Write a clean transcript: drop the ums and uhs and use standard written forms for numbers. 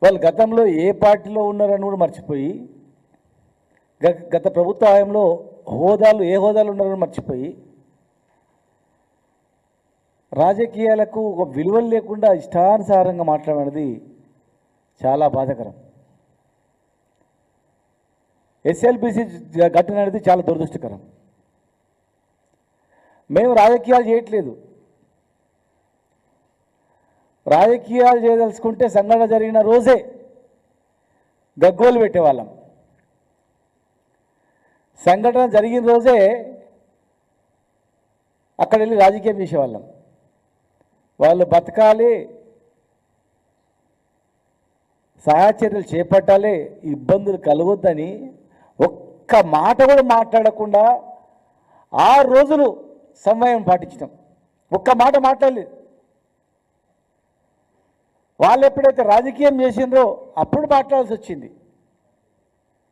వాళ్ళు గతంలో ఏ పార్టీలో ఉన్నారని కూడా మర్చిపోయి, గత ప్రభుత్వ హయాంలో ఏ హోదాలు ఉన్నారని మర్చిపోయి, రాజకీయాలకు ఒక విలువలు లేకుండా ఇష్టానుసారంగా మాట్లాడేది చాలా బాధాకరం. ఎస్ఎల్బిసి ఘటన అనేది చాలా దురదృష్టకరం. మేము రాజకీయాలు చేయట్లేదు. రాజకీయాలు చేయదలుచుకుంటే సంఘటన జరిగిన రోజే గగ్గోలు పెట్టేవాళ్ళం. సంఘటన జరిగిన రోజే అక్కడ వెళ్ళి రాజకీయం చేసేవాళ్ళం. వాళ్ళు బతకాలి, సహాయ చర్యలు చేపట్టాలి, ఇబ్బందులు కలగొద్దని ఒక్క మాట కూడా మాట్లాడకుండా 6 రోజులు సమయం పాటించడం. ఒక్క మాట మాట్లాడలేదు. వాళ్ళు ఎప్పుడైతే రాజకీయం చేసిండ్రో అప్పుడు మాట్లాడాల్సి వచ్చింది.